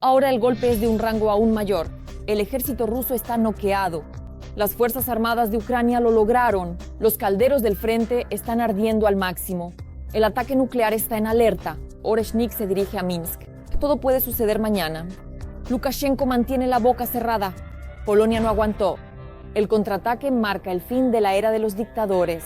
Ahora el golpe es de un rango aún mayor. El ejército ruso está noqueado. Las Fuerzas Armadas de Ucrania lo lograron. Los calderos del frente están ardiendo al máximo. El ataque nuclear está en alerta. Oreshnik se dirige a Minsk. Todo puede suceder mañana. Lukashenko mantiene la boca cerrada. Polonia no aguantó. El contraataque marca el fin de la era de los dictadores.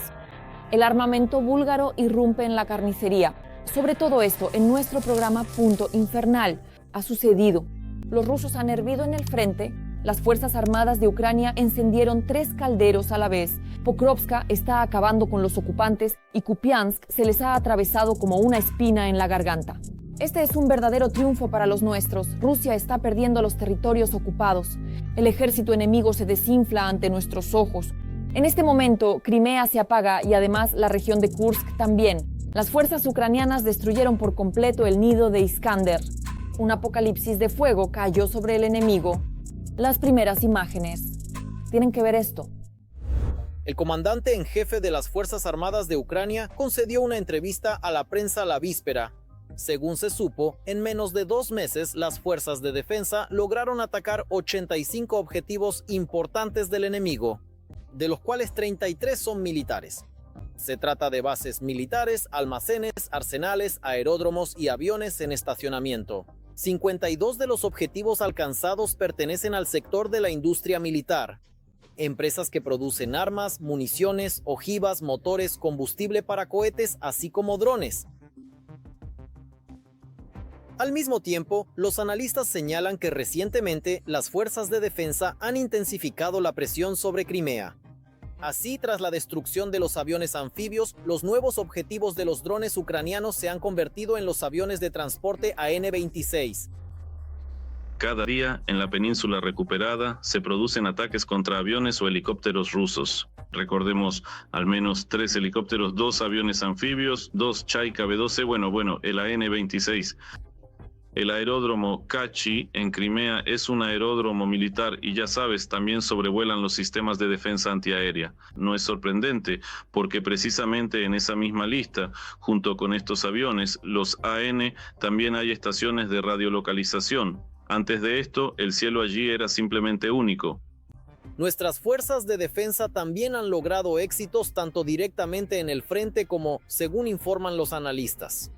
El armamento búlgaro irrumpe en la carnicería. Sobre todo esto, en nuestro programa Punto Infernal, ha sucedido. Los rusos han hervido en el frente. Las Fuerzas Armadas de Ucrania encendieron 3 calderos a la vez. Pokrovska está acabando con los ocupantes y Kupiansk se les ha atravesado como una espina en la garganta. Este es un verdadero triunfo para los nuestros. Rusia está perdiendo los territorios ocupados. El ejército enemigo se desinfla ante nuestros ojos. En este momento, Crimea se apaga y además la región de Kursk también. Las fuerzas ucranianas destruyeron por completo el nido de Iskander. Un apocalipsis de fuego cayó sobre el enemigo. Las primeras imágenes. Tienen que ver esto. El comandante en jefe de las Fuerzas Armadas de Ucrania concedió una entrevista a la prensa la víspera. Según se supo, en menos de 2 meses, las fuerzas de defensa lograron atacar 85 objetivos importantes del enemigo, de los cuales 33 son militares. Se trata de bases militares, almacenes, arsenales, aeródromos y aviones en estacionamiento. 52 de los objetivos alcanzados pertenecen al sector de la industria militar. Empresas que producen armas, municiones, ojivas, motores, combustible para cohetes, así como drones. Al mismo tiempo, los analistas señalan que recientemente las fuerzas de defensa han intensificado la presión sobre Crimea. Así, tras la destrucción de los aviones anfibios, los nuevos objetivos de los drones ucranianos se han convertido en los aviones de transporte AN-26. Cada día, en la península recuperada, se producen ataques contra aviones o helicópteros rusos. Recordemos, al menos 3 helicópteros, 2 aviones anfibios, 2 Chaika B-12, el AN-26. El aeródromo Kachi en Crimea es un aeródromo militar y ya sabes, también sobrevuelan los sistemas de defensa antiaérea. No es sorprendente, porque precisamente en esa misma lista, junto con estos aviones, los AN, también hay estaciones de radiolocalización. Antes de esto, el cielo allí era simplemente único. Nuestras fuerzas de defensa también han logrado éxitos tanto directamente en el frente como, según informan los analistas.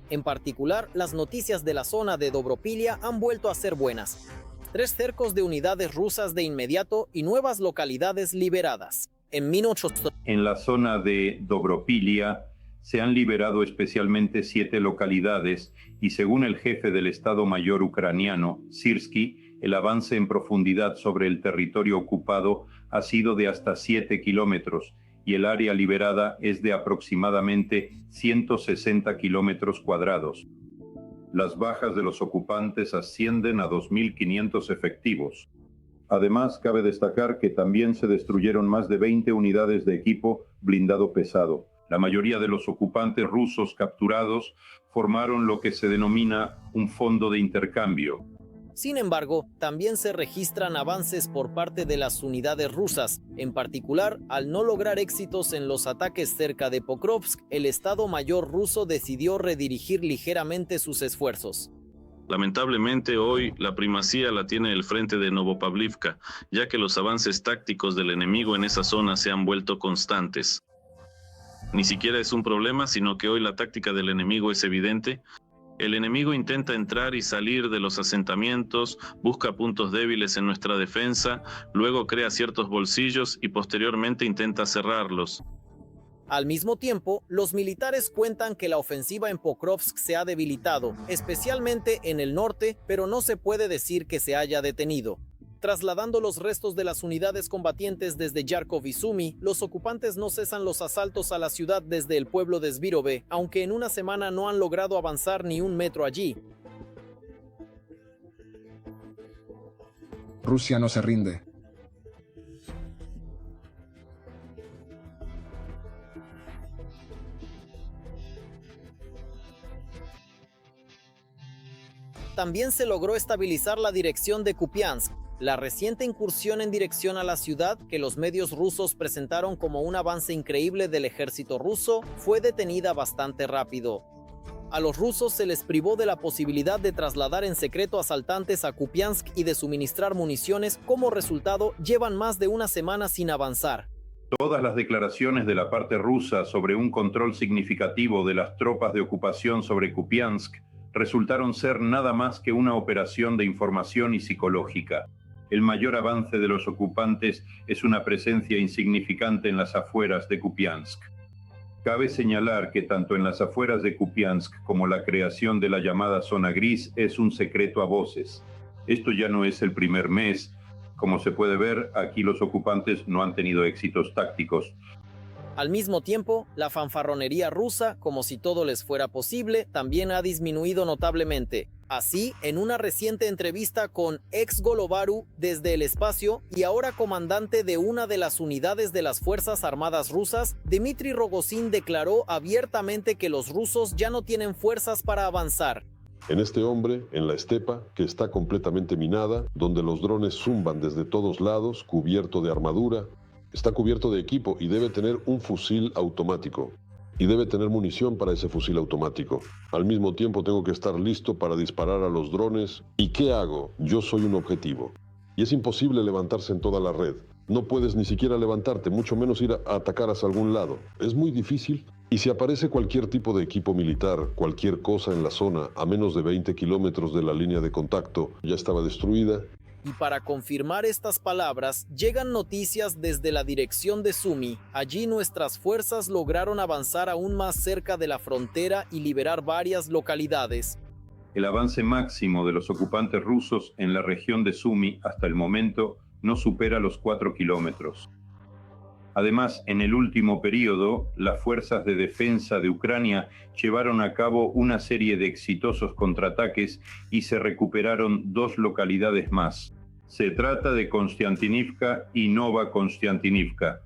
En particular, las noticias de la zona de Dobropilia han vuelto a ser buenas. 3 cercos de unidades rusas de inmediato y nuevas localidades liberadas. En la zona de Dobropilia se han liberado especialmente 7 localidades y según el jefe del Estado Mayor ucraniano, Sirsky, el avance en profundidad sobre el territorio ocupado ha sido de hasta 7 kilómetros y el área liberada es de aproximadamente 160 kilómetros cuadrados. Las bajas de los ocupantes ascienden a 2.500 efectivos. Además, cabe destacar que también se destruyeron más de 20 unidades de equipo blindado pesado. La mayoría de los ocupantes rusos capturados formaron lo que se denomina un fondo de intercambio. Sin embargo, también se registran avances por parte de las unidades rusas. En particular, al no lograr éxitos en los ataques cerca de Pokrovsk, el Estado Mayor ruso decidió redirigir ligeramente sus esfuerzos. Lamentablemente hoy la primacía la tiene el frente de Novopavlivka, ya que los avances tácticos del enemigo en esa zona se han vuelto constantes. Ni siquiera es un problema, sino que hoy la táctica del enemigo es evidente. El enemigo intenta entrar y salir de los asentamientos, busca puntos débiles en nuestra defensa, luego crea ciertos bolsillos y posteriormente intenta cerrarlos. Al mismo tiempo, los militares cuentan que la ofensiva en Pokrovsk se ha debilitado, especialmente en el norte, pero no se puede decir que se haya detenido. Trasladando los restos de las unidades combatientes desde Yarkov y Sumy, los ocupantes no cesan los asaltos a la ciudad desde el pueblo de Svirove, aunque en una semana no han logrado avanzar ni un metro allí. Rusia no se rinde. También se logró estabilizar la dirección de Kupiansk. La reciente incursión en dirección a la ciudad, que los medios rusos presentaron como un avance increíble del ejército ruso, fue detenida bastante rápido. A los rusos se les privó de la posibilidad de trasladar en secreto asaltantes a Kupiansk y de suministrar municiones. Como resultado, llevan más de una semana sin avanzar. Todas las declaraciones de la parte rusa sobre un control significativo de las tropas de ocupación sobre Kupiansk resultaron ser nada más que una operación de información y psicológica. El mayor avance de los ocupantes es una presencia insignificante en las afueras de Kupiansk. Cabe señalar que tanto en las afueras de Kupiansk como la creación de la llamada zona gris es un secreto a voces. Esto ya no es el primer mes. Como se puede ver, aquí los ocupantes no han tenido éxitos tácticos. Al mismo tiempo, la fanfarronería rusa, como si todo les fuera posible, también ha disminuido notablemente. Así, en una reciente entrevista con ex Golobaru desde el espacio y ahora comandante de una de las unidades de las Fuerzas Armadas rusas, Dmitry Rogozin declaró abiertamente que los rusos ya no tienen fuerzas para avanzar. En este hombre, en la estepa, que está completamente minada, donde los drones zumban desde todos lados, cubierto de armadura, está cubierto de equipo y debe tener un fusil automático. Y debe tener munición para ese fusil automático. Al mismo tiempo tengo que estar listo para disparar a los drones. ¿Y qué hago? Yo soy un objetivo. Y es imposible levantarse en toda la red. No puedes ni siquiera levantarte, mucho menos ir a atacar hacia algún lado. Es muy difícil. Y si aparece cualquier tipo de equipo militar, cualquier cosa en la zona, a menos de 20 kilómetros de la línea de contacto, ya estaba destruida. Y para confirmar estas palabras, llegan noticias desde la dirección de Sumy. Allí nuestras fuerzas lograron avanzar aún más cerca de la frontera y liberar varias localidades. El avance máximo de los ocupantes rusos en la región de Sumy hasta el momento no supera los 4 kilómetros. Además, en el último periodo, las fuerzas de defensa de Ucrania llevaron a cabo una serie de exitosos contraataques y se recuperaron 2 localidades más. Se trata de Konstantinivka y Nova Konstantinivka.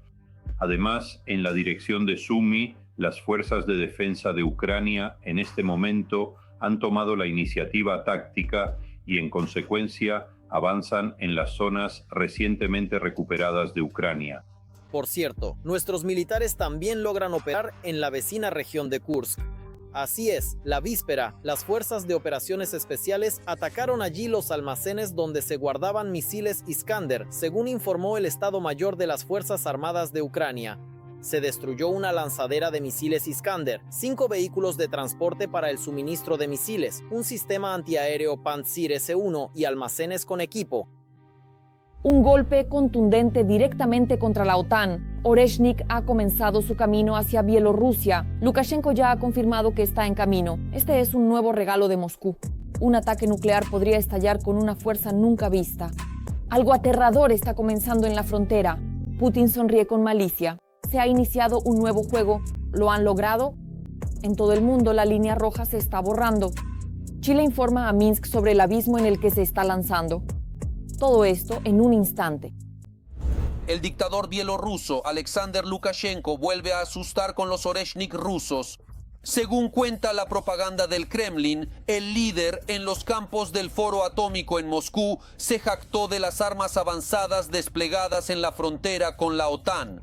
Además, en la dirección de Sumy, las fuerzas de defensa de Ucrania en este momento han tomado la iniciativa táctica y, en consecuencia, avanzan en las zonas recientemente recuperadas de Ucrania. Por cierto, nuestros militares también logran operar en la vecina región de Kursk. Así es, la víspera, las fuerzas de operaciones especiales atacaron allí los almacenes donde se guardaban misiles Iskander, según informó el Estado Mayor de las Fuerzas Armadas de Ucrania. Se destruyó una lanzadera de misiles Iskander, 5 vehículos de transporte para el suministro de misiles, un sistema antiaéreo Pantsir S-1 y almacenes con equipo. Un golpe contundente directamente contra la OTAN. Oreshnik ha comenzado su camino hacia Bielorrusia. Lukashenko ya ha confirmado que está en camino. Este es un nuevo regalo de Moscú. Un ataque nuclear podría estallar con una fuerza nunca vista. Algo aterrador está comenzando en la frontera. Putin sonríe con malicia. Se ha iniciado un nuevo juego. ¿Lo han logrado? En todo el mundo la línea roja se está borrando. Chile informa a Minsk sobre el abismo en el que se está lanzando. Todo esto en un instante. El dictador bielorruso Alexander Lukashenko vuelve a asustar con los Oreshnik rusos. Según cuenta la propaganda del Kremlin, el líder en los campos del foro atómico en Moscú se jactó de las armas avanzadas desplegadas en la frontera con la OTAN.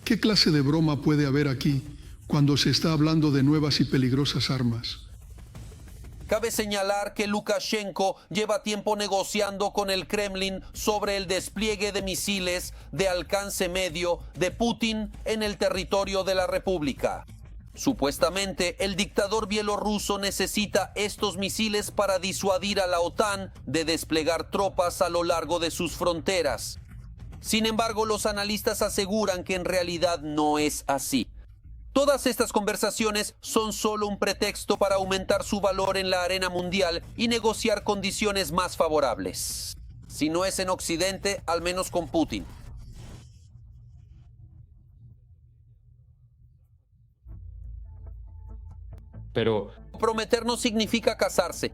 ¿Qué clase de broma puede haber aquí cuando se está hablando de nuevas y peligrosas armas? Cabe señalar que Lukashenko lleva tiempo negociando con el Kremlin sobre el despliegue de misiles de alcance medio de Putin en el territorio de la República. Supuestamente, el dictador bielorruso necesita estos misiles para disuadir a la OTAN de desplegar tropas a lo largo de sus fronteras. Sin embargo, los analistas aseguran que en realidad no es así. Todas estas conversaciones son solo un pretexto para aumentar su valor en la arena mundial y negociar condiciones más favorables. Si no es en Occidente, al menos con Putin. Pero prometer no significa casarse.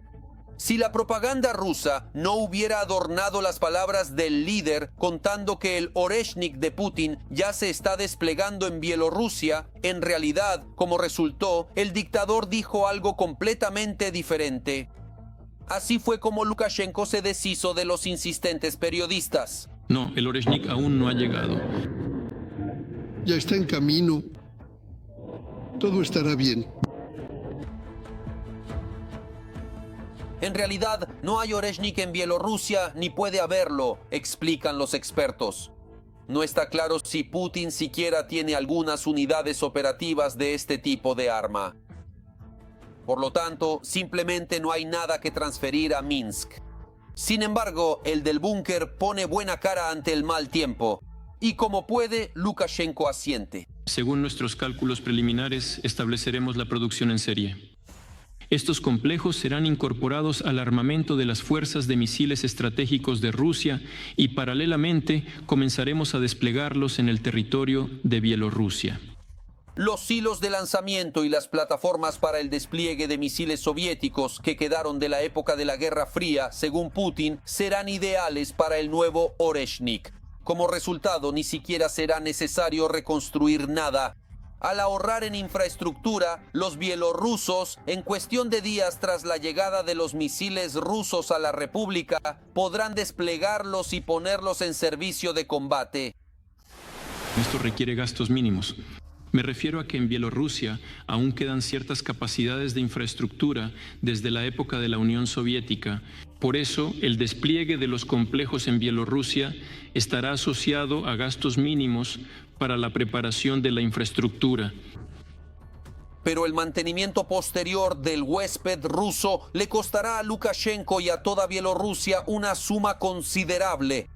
Si la propaganda rusa no hubiera adornado las palabras del líder contando que el Oreshnik de Putin ya se está desplegando en Bielorrusia, en realidad, como resultó, el dictador dijo algo completamente diferente. Así fue como Lukashenko se deshizo de los insistentes periodistas. No, el Oreshnik aún no ha llegado. Ya está en camino. Todo estará bien. En realidad, no hay Oreshnik en Bielorrusia ni puede haberlo, explican los expertos. No está claro si Putin siquiera tiene algunas unidades operativas de este tipo de arma. Por lo tanto, simplemente no hay nada que transferir a Minsk. Sin embargo, el del búnker pone buena cara ante el mal tiempo. Y como puede, Lukashenko asiente. Según nuestros cálculos preliminares, estableceremos la producción en serie. Estos complejos serán incorporados al armamento de las fuerzas de misiles estratégicos de Rusia y paralelamente comenzaremos a desplegarlos en el territorio de Bielorrusia. Los hilos de lanzamiento y las plataformas para el despliegue de misiles soviéticos que quedaron de la época de la Guerra Fría, según Putin, serán ideales para el nuevo Oreshnik. Como resultado, ni siquiera será necesario reconstruir nada. Al ahorrar en infraestructura, los bielorrusos, en cuestión de días tras la llegada de los misiles rusos a la República, podrán desplegarlos y ponerlos en servicio de combate. Esto requiere gastos mínimos. Me refiero a que en Bielorrusia aún quedan ciertas capacidades de infraestructura desde la época de la Unión Soviética. Por eso, el despliegue de los complejos en Bielorrusia estará asociado a gastos mínimos para la preparación de la infraestructura. Pero el mantenimiento posterior del huésped ruso le costará a Lukashenko y a toda Bielorrusia una suma considerable.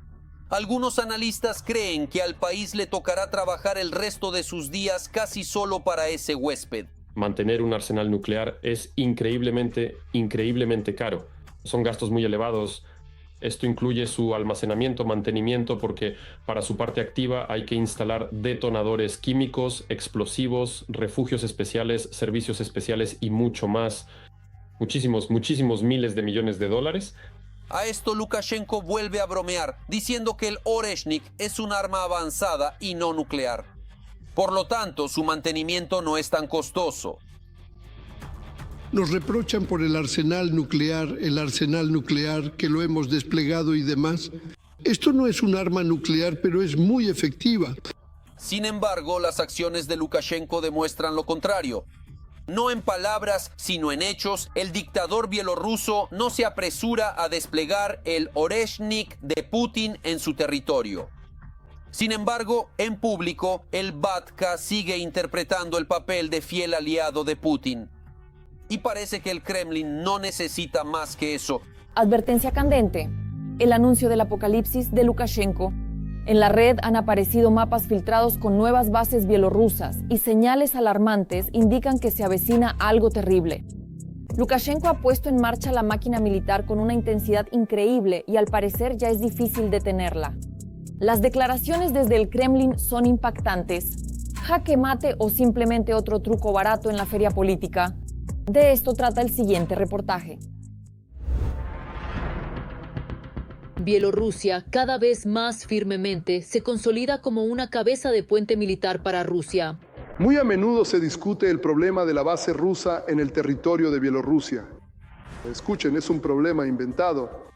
Algunos analistas creen que al país le tocará trabajar el resto de sus días casi solo para ese huésped. Mantener un arsenal nuclear es increíblemente caro. Son gastos muy elevados. Esto incluye su almacenamiento, mantenimiento, porque para su parte activa hay que instalar detonadores químicos, explosivos, refugios especiales, servicios especiales y mucho más. Muchísimos miles de millones de dólares. A esto Lukashenko vuelve a bromear, diciendo que el Oreshnik es un arma avanzada y no nuclear. Por lo tanto, su mantenimiento no es tan costoso. Nos reprochan por el arsenal nuclear que lo hemos desplegado y demás. Esto no es un arma nuclear, pero es muy efectiva. Sin embargo, las acciones de Lukashenko demuestran lo contrario. No en palabras, sino en hechos, el dictador bielorruso no se apresura a desplegar el Oreshnik de Putin en su territorio. Sin embargo, en público, el Batka sigue interpretando el papel de fiel aliado de Putin. Y parece que el Kremlin no necesita más que eso. Advertencia candente. El anuncio del apocalipsis de Lukashenko. En la red han aparecido mapas filtrados con nuevas bases bielorrusas y señales alarmantes indican que se avecina algo terrible. Lukashenko ha puesto en marcha la máquina militar con una intensidad increíble y al parecer ya es difícil detenerla. Las declaraciones desde el Kremlin son impactantes. Jaque mate o simplemente otro truco barato en la feria política. De esto trata el siguiente reportaje. Bielorrusia, cada vez más firmemente, se consolida como una cabeza de puente militar para Rusia. Muy a menudo se discute el problema de la base rusa en el territorio de Bielorrusia. Escuchen, es un problema inventado.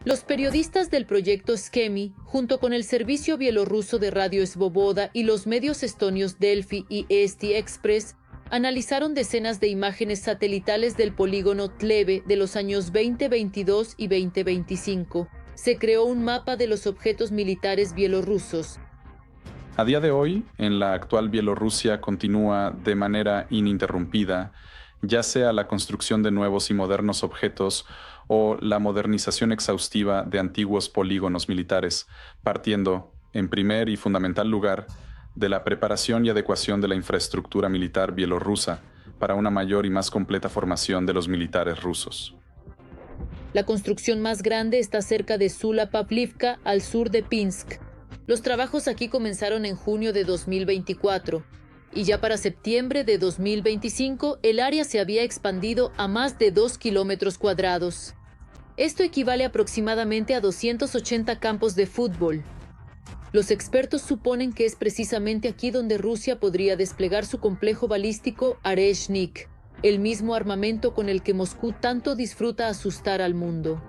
Los periodistas del proyecto Skemi, junto con el servicio bielorruso de radio Svoboda y los medios estonios Delfi y Eesti Express, analizaron decenas de imágenes satelitales del polígono Tleve de los años 2022 y 2025. Se creó un mapa de los objetos militares bielorrusos. A día de hoy, en la actual Bielorrusia continúa de manera ininterrumpida, ya sea la construcción de nuevos y modernos objetos o la modernización exhaustiva de antiguos polígonos militares, partiendo, en primer y fundamental lugar, de la preparación y adecuación de la infraestructura militar bielorrusa para una mayor y más completa formación de los militares rusos. La construcción más grande está cerca de Sula Pavlivka, al sur de Pinsk. Los trabajos aquí comenzaron en junio de 2024 y ya para septiembre de 2025 el área se había expandido a más de 2 kilómetros cuadrados. Esto equivale aproximadamente a 280 campos de fútbol. Los expertos suponen que es precisamente aquí donde Rusia podría desplegar su complejo balístico Oreshnik, el mismo armamento con el que Moscú tanto disfruta asustar al mundo.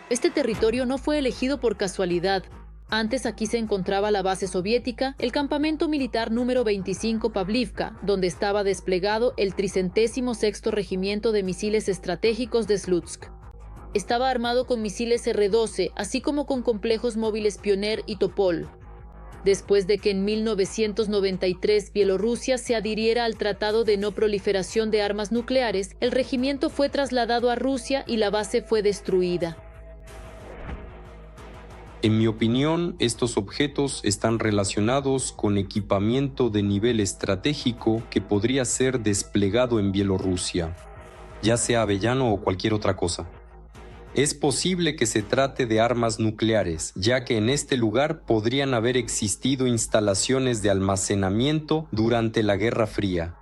Este territorio no fue elegido por casualidad. Antes aquí se encontraba la base soviética, el campamento militar número 25 Pavlivka, donde estaba desplegado el 36º Regimiento de Misiles Estratégicos de Slutsk. Estaba armado con misiles R-12, así como con complejos móviles Pioner y Topol. Después de que en 1993 Bielorrusia se adhiriera al Tratado de No Proliferación de Armas Nucleares, el regimiento fue trasladado a Rusia y la base fue destruida. En mi opinión, estos objetos están relacionados con equipamiento de nivel estratégico que podría ser desplegado en Bielorrusia, ya sea avellano o cualquier otra cosa. Es posible que se trate de armas nucleares, ya que en este lugar podrían haber existido instalaciones de almacenamiento durante la Guerra Fría.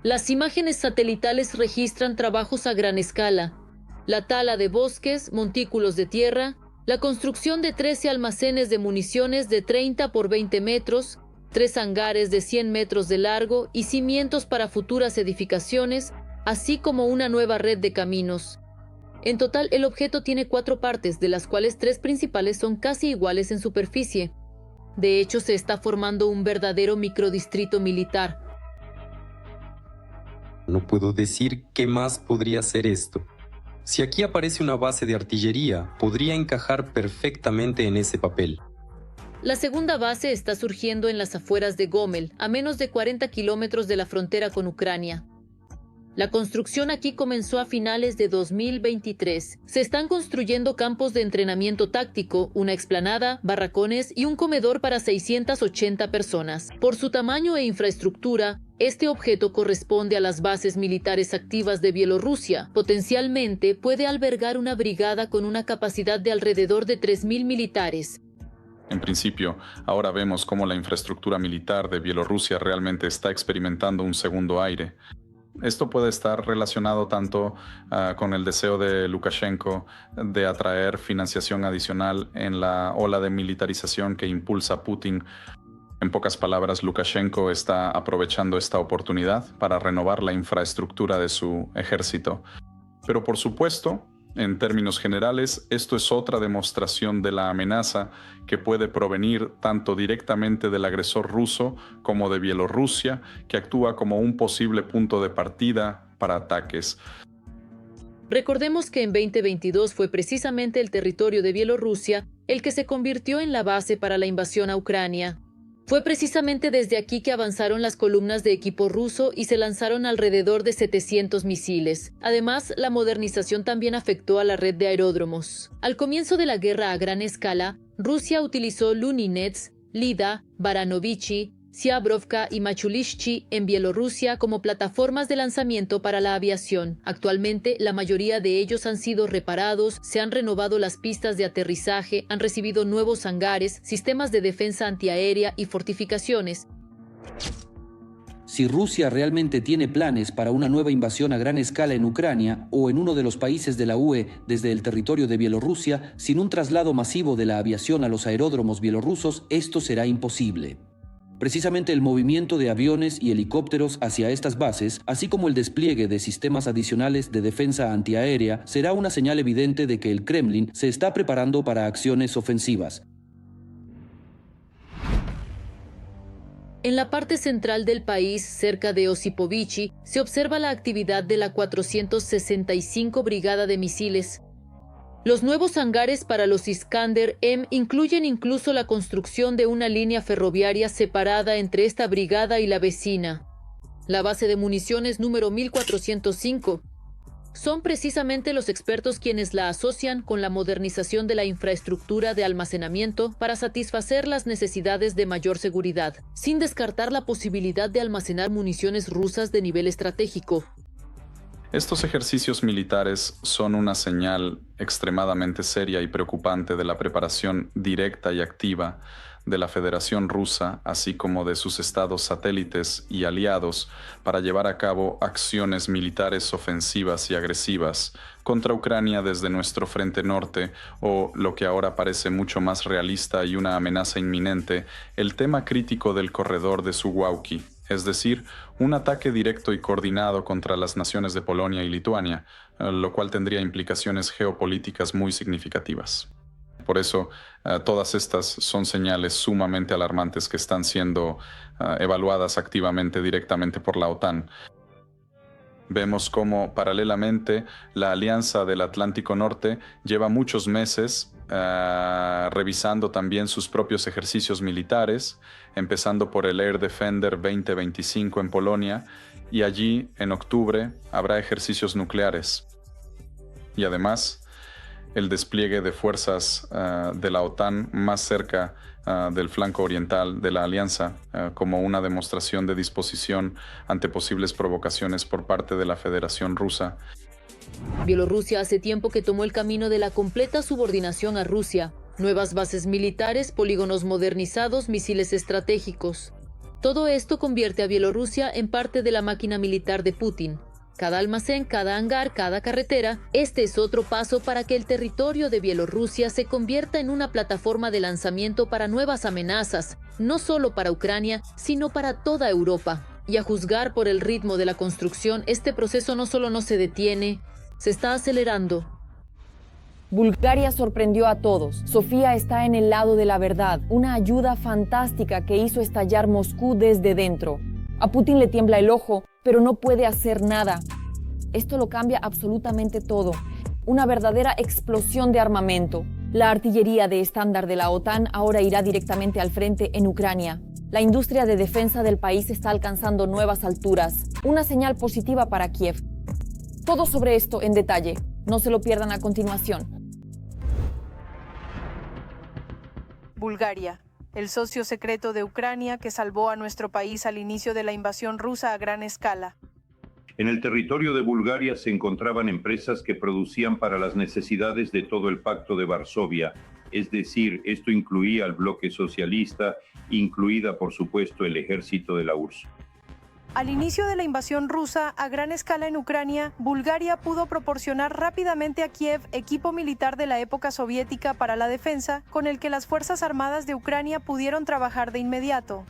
Las imágenes satelitales registran trabajos a gran escala. La tala de bosques, montículos de tierra, la construcción de 13 almacenes de municiones de 30 por 20 metros, 3 hangares de 100 metros de largo y cimientos para futuras edificaciones, así como una nueva red de caminos. En total, el objeto tiene 4 partes, de las cuales 3 principales son casi iguales en superficie. De hecho, se está formando un verdadero microdistrito militar. No puedo decir qué más podría ser esto. Si aquí aparece una base de artillería, podría encajar perfectamente en ese papel. La segunda base está surgiendo en las afueras de Gomel, a menos de 40 kilómetros de la frontera con Ucrania. La construcción aquí comenzó a finales de 2023. Se están construyendo campos de entrenamiento táctico, una explanada, barracones y un comedor para 680 personas. Por su tamaño e infraestructura, este objeto corresponde a las bases militares activas de Bielorrusia. Potencialmente puede albergar una brigada con una capacidad de alrededor de 3.000 militares. En principio, ahora vemos cómo la infraestructura militar de Bielorrusia realmente está experimentando un segundo aire. Esto puede estar relacionado tanto con el deseo de Lukashenko de atraer financiación adicional en la ola de militarización que impulsa Putin. En pocas palabras, Lukashenko está aprovechando esta oportunidad para renovar la infraestructura de su ejército. Pero por supuesto, en términos generales, esto es otra demostración de la amenaza que puede provenir tanto directamente del agresor ruso como de Bielorrusia, que actúa como un posible punto de partida para ataques. Recordemos que en 2022 fue precisamente el territorio de Bielorrusia el que se convirtió en la base para la invasión a Ucrania. Fue precisamente desde aquí que avanzaron las columnas de equipo ruso y se lanzaron alrededor de 700 misiles. Además, la modernización también afectó a la red de aeródromos. Al comienzo de la guerra a gran escala, Rusia utilizó Luninets, Lida, Baranovichy, Siabrovka y Machulishchi en Bielorrusia como plataformas de lanzamiento para la aviación. Actualmente, la mayoría de ellos han sido reparados, se han renovado las pistas de aterrizaje, han recibido nuevos hangares, sistemas de defensa antiaérea y fortificaciones. Si Rusia realmente tiene planes para una nueva invasión a gran escala en Ucrania o en uno de los países de la UE desde el territorio de Bielorrusia, sin un traslado masivo de la aviación a los aeródromos bielorrusos, esto será imposible. Precisamente el movimiento de aviones y helicópteros hacia estas bases, así como el despliegue de sistemas adicionales de defensa antiaérea, será una señal evidente de que el Kremlin se está preparando para acciones ofensivas. En la parte central del país, cerca de Osipovichy, se observa la actividad de la 465 Brigada de Misiles. Los nuevos hangares para los Iskander-M incluyen incluso la construcción de una línea ferroviaria separada entre esta brigada y la vecina. La base de municiones número 1405. Son precisamente los expertos quienes la asocian con la modernización de la infraestructura de almacenamiento para satisfacer las necesidades de mayor seguridad, sin descartar la posibilidad de almacenar municiones rusas de nivel estratégico. Estos ejercicios militares son una señal extremadamente seria y preocupante de la preparación directa y activa de la Federación Rusa, así como de sus estados satélites y aliados, para llevar a cabo acciones militares ofensivas y agresivas contra Ucrania desde nuestro frente norte, o, lo que ahora parece mucho más realista y una amenaza inminente, el tema crítico del corredor de Suwałki, es decir, un ataque directo y coordinado contra las naciones de Polonia y Lituania, lo cual tendría implicaciones geopolíticas muy significativas. Por eso, todas estas son señales sumamente alarmantes que están siendo evaluadas activamente directamente por la OTAN. Vemos cómo paralelamente la Alianza del Atlántico Norte lleva muchos meses revisando también sus propios ejercicios militares, empezando por el Air Defender 2025 en Polonia, y allí en octubre habrá ejercicios nucleares. Y además, el despliegue de fuerzas de la OTAN más cerca del flanco oriental de la alianza, como una demostración de disposición ante posibles provocaciones por parte de la Federación Rusa. Bielorrusia hace tiempo que tomó el camino de la completa subordinación a Rusia. Nuevas bases militares, polígonos modernizados, misiles estratégicos. Todo esto convierte a Bielorrusia en parte de la máquina militar de Putin. Cada almacén, cada hangar, cada carretera, este es otro paso para que el territorio de Bielorrusia se convierta en una plataforma de lanzamiento para nuevas amenazas, no solo para Ucrania, sino para toda Europa. Y a juzgar por el ritmo de la construcción, este proceso no solo no se detiene, se está acelerando. Bulgaria sorprendió a todos. Sofía está en el lado de la verdad, una ayuda fantástica que hizo estallar Moscú desde dentro. A Putin le tiembla el ojo, pero no puede hacer nada. Esto lo cambia absolutamente todo. Una verdadera explosión de armamento. La artillería de estándar de la OTAN ahora irá directamente al frente en Ucrania. La industria de defensa del país está alcanzando nuevas alturas. Una señal positiva para Kiev. Todo sobre esto en detalle. No se lo pierdan a continuación. Bulgaria, el socio secreto de Ucrania que salvó a nuestro país al inicio de la invasión rusa a gran escala. En el territorio de Bulgaria se encontraban empresas que producían para las necesidades de todo el Pacto de Varsovia, es decir, esto incluía al bloque socialista, incluida por supuesto el ejército de la URSS. Al inicio de la invasión rusa a gran escala en Ucrania, Bulgaria pudo proporcionar rápidamente a Kiev equipo militar de la época soviética para la defensa, con el que las Fuerzas Armadas de Ucrania pudieron trabajar de inmediato.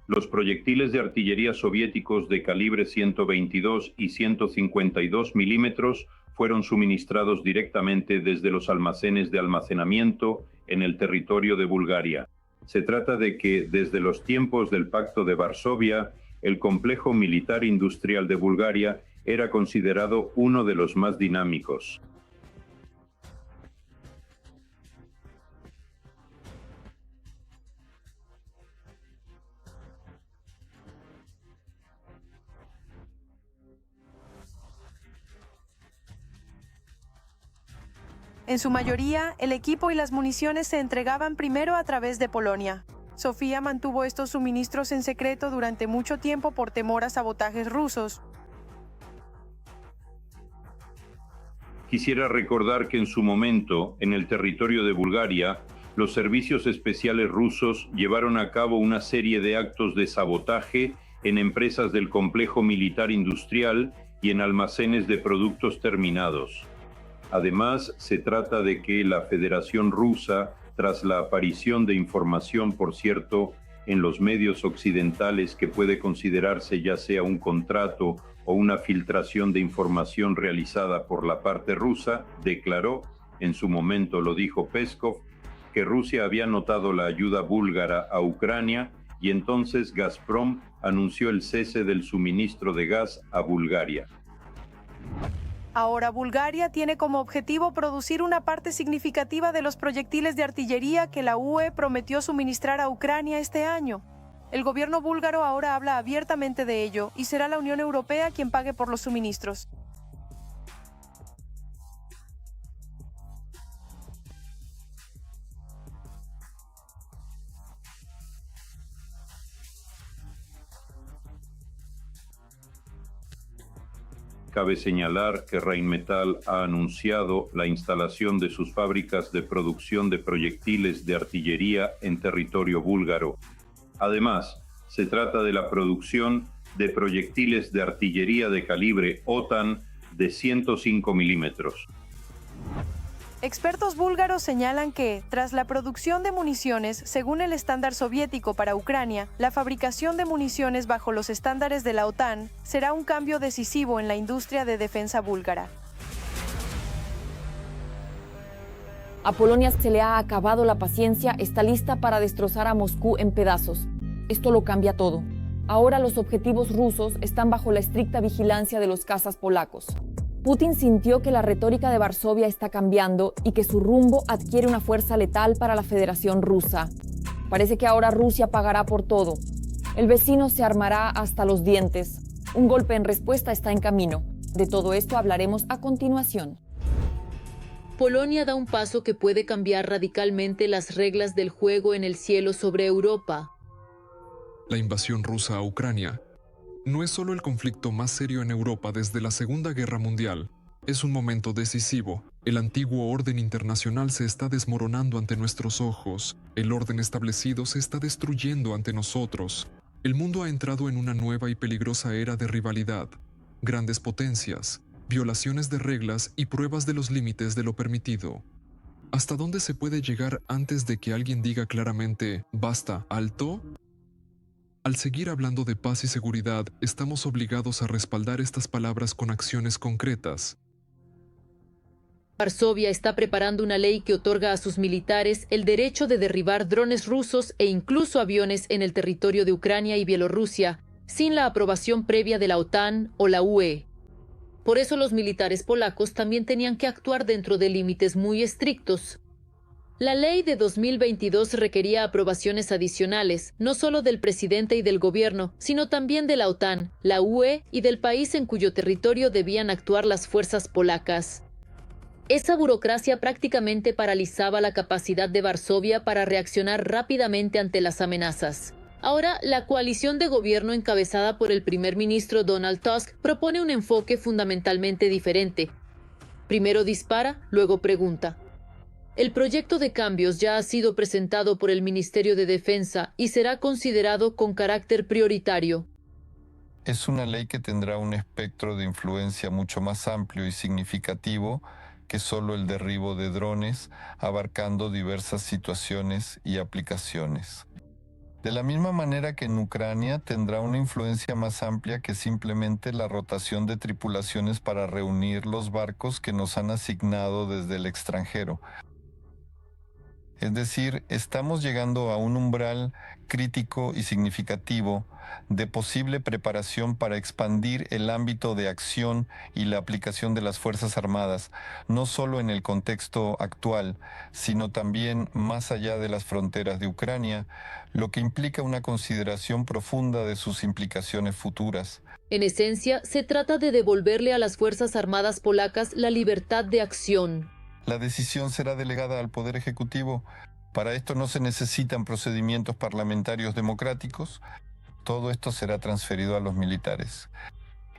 Los proyectiles de artillería soviéticos de calibre 122 y 152 milímetros fueron suministrados directamente desde los almacenes de almacenamiento en el territorio de Bulgaria. Se trata de que, desde los tiempos del Pacto de Varsovia, el complejo militar industrial de Bulgaria era considerado uno de los más dinámicos. En su mayoría, el equipo y las municiones se entregaban primero a través de Polonia. Sofía mantuvo estos suministros en secreto durante mucho tiempo por temor a sabotajes rusos. Quisiera recordar que en su momento, en el territorio de Bulgaria, los servicios especiales rusos llevaron a cabo una serie de actos de sabotaje en empresas del complejo militar industrial y en almacenes de productos terminados. Además, se trata de que la Federación Rusa, tras la aparición de información, por cierto, en los medios occidentales que puede considerarse ya sea un contrato o una filtración de información realizada por la parte rusa, declaró, en su momento lo dijo Peskov, que Rusia había notado la ayuda búlgara a Ucrania y entonces Gazprom anunció el cese del suministro de gas a Bulgaria. Ahora Bulgaria tiene como objetivo producir una parte significativa de los proyectiles de artillería que la UE prometió suministrar a Ucrania este año. El gobierno búlgaro ahora habla abiertamente de ello y será la Unión Europea quien pague por los suministros. Cabe señalar que Rheinmetall ha anunciado la instalación de sus fábricas de producción de proyectiles de artillería en territorio búlgaro. Además, se trata de la producción de proyectiles de artillería de calibre OTAN de 105 milímetros. Expertos búlgaros señalan que, tras la producción de municiones, según el estándar soviético para Ucrania, la fabricación de municiones bajo los estándares de la OTAN será un cambio decisivo en la industria de defensa búlgara. A Polonia se le ha acabado la paciencia, está lista para destrozar a Moscú en pedazos. Esto lo cambia todo. Ahora los objetivos rusos están bajo la estricta vigilancia de los cazas polacos. Putin sintió que la retórica de Varsovia está cambiando y que su rumbo adquiere una fuerza letal para la Federación Rusa. Parece que ahora Rusia pagará por todo. El vecino se armará hasta los dientes. Un golpe en respuesta está en camino. De todo esto hablaremos a continuación. Polonia da un paso que puede cambiar radicalmente las reglas del juego en el cielo sobre Europa. La invasión rusa a Ucrania no es solo el conflicto más serio en Europa desde la Segunda Guerra Mundial. Es un momento decisivo. El antiguo orden internacional se está desmoronando ante nuestros ojos. El orden establecido se está destruyendo ante nosotros. El mundo ha entrado en una nueva y peligrosa era de rivalidad. Grandes potencias, violaciones de reglas y pruebas de los límites de lo permitido. ¿Hasta dónde se puede llegar antes de que alguien diga claramente «basta, alto»? Al seguir hablando de paz y seguridad, estamos obligados a respaldar estas palabras con acciones concretas. Varsovia está preparando una ley que otorga a sus militares el derecho de derribar drones rusos e incluso aviones en el territorio de Ucrania y Bielorrusia, sin la aprobación previa de la OTAN o la UE. Por eso los militares polacos también tenían que actuar dentro de límites muy estrictos. La ley de 2022 requería aprobaciones adicionales, no solo del presidente y del gobierno, sino también de la OTAN, la UE y del país en cuyo territorio debían actuar las fuerzas polacas. Esa burocracia prácticamente paralizaba la capacidad de Varsovia para reaccionar rápidamente ante las amenazas. Ahora, la coalición de gobierno encabezada por el primer ministro Donald Tusk propone un enfoque fundamentalmente diferente. Primero dispara, luego pregunta. El proyecto de cambios ya ha sido presentado por el Ministerio de Defensa y será considerado con carácter prioritario. Es una ley que tendrá un espectro de influencia mucho más amplio y significativo que solo el derribo de drones, abarcando diversas situaciones y aplicaciones. De la misma manera que en Ucrania tendrá una influencia más amplia que simplemente la rotación de tripulaciones para reunir los barcos que nos han asignado desde el extranjero. Es decir, estamos llegando a un umbral crítico y significativo de posible preparación para expandir el ámbito de acción y la aplicación de las Fuerzas Armadas, no solo en el contexto actual, sino también más allá de las fronteras de Ucrania, lo que implica una consideración profunda de sus implicaciones futuras. En esencia, se trata de devolverle a las Fuerzas Armadas polacas la libertad de acción. La decisión será delegada al Poder Ejecutivo. Para esto no se necesitan procedimientos parlamentarios democráticos. Todo esto será transferido a los militares.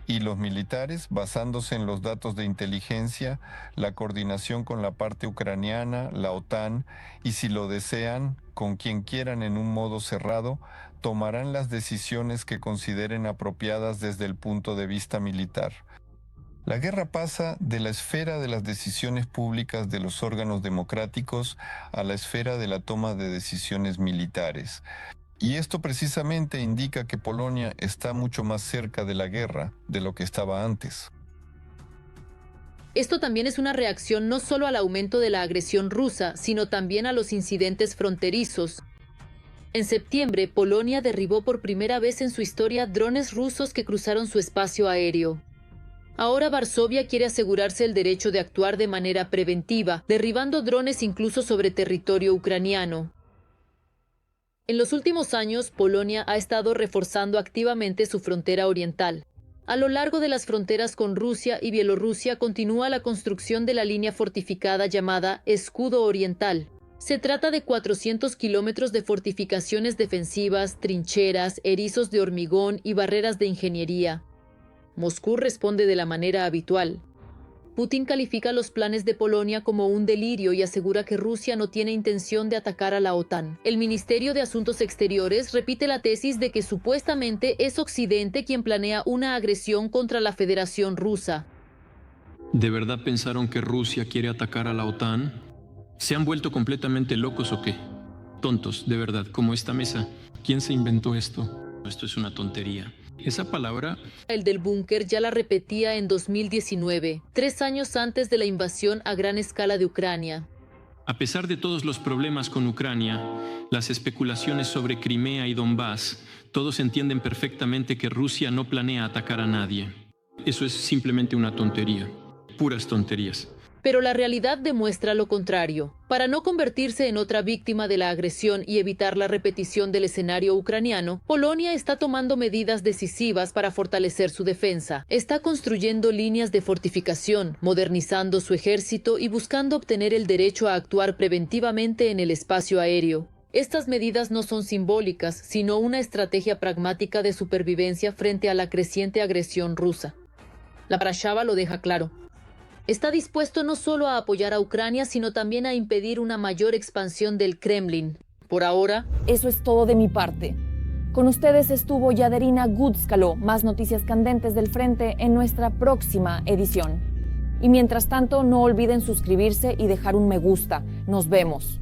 Y los militares, basándose en los datos de inteligencia, la coordinación con la parte ucraniana, la OTAN, y si lo desean, con quien quieran en un modo cerrado, tomarán las decisiones que consideren apropiadas desde el punto de vista militar. La guerra pasa de la esfera de las decisiones públicas de los órganos democráticos a la esfera de la toma de decisiones militares. Y esto precisamente indica que Polonia está mucho más cerca de la guerra de lo que estaba antes. Esto también es una reacción no solo al aumento de la agresión rusa, sino también a los incidentes fronterizos. En septiembre, Polonia derribó por primera vez en su historia drones rusos que cruzaron su espacio aéreo. Ahora Varsovia quiere asegurarse el derecho de actuar de manera preventiva, derribando drones incluso sobre territorio ucraniano. En los últimos años, Polonia ha estado reforzando activamente su frontera oriental. A lo largo de las fronteras con Rusia y Bielorrusia continúa la construcción de la línea fortificada llamada Escudo Oriental. Se trata de 400 kilómetros de fortificaciones defensivas, trincheras, erizos de hormigón y barreras de ingeniería. Moscú responde de la manera habitual. Putin califica los planes de Polonia como un delirio y asegura que Rusia no tiene intención de atacar a la OTAN. El Ministerio de Asuntos Exteriores repite la tesis de que supuestamente es Occidente quien planea una agresión contra la Federación Rusa. ¿De verdad pensaron que Rusia quiere atacar a la OTAN? ¿Se han vuelto completamente locos o qué? Tontos, de verdad, como esta mesa. ¿Quién se inventó esto? Esto es una tontería. Esa palabra... El del búnker ya la repetía en 2019, 3 años antes de la invasión a gran escala de Ucrania. A pesar de todos los problemas con Ucrania, las especulaciones sobre Crimea y Donbass, todos entienden perfectamente que Rusia no planea atacar a nadie. Eso es simplemente una tontería. Puras tonterías. Pero la realidad demuestra lo contrario. Para no convertirse en otra víctima de la agresión y evitar la repetición del escenario ucraniano, Polonia está tomando medidas decisivas para fortalecer su defensa. Está construyendo líneas de fortificación, modernizando su ejército y buscando obtener el derecho a actuar preventivamente en el espacio aéreo. Estas medidas no son simbólicas, sino una estrategia pragmática de supervivencia frente a la creciente agresión rusa. La Warshava lo deja claro. Está dispuesto no solo a apoyar a Ucrania, sino también a impedir una mayor expansión del Kremlin. Por ahora... Eso es todo de mi parte. Con ustedes estuvo Yaderina Gutskalo. Más noticias candentes del frente en nuestra próxima edición. Y mientras tanto, no olviden suscribirse y dejar un me gusta. Nos vemos.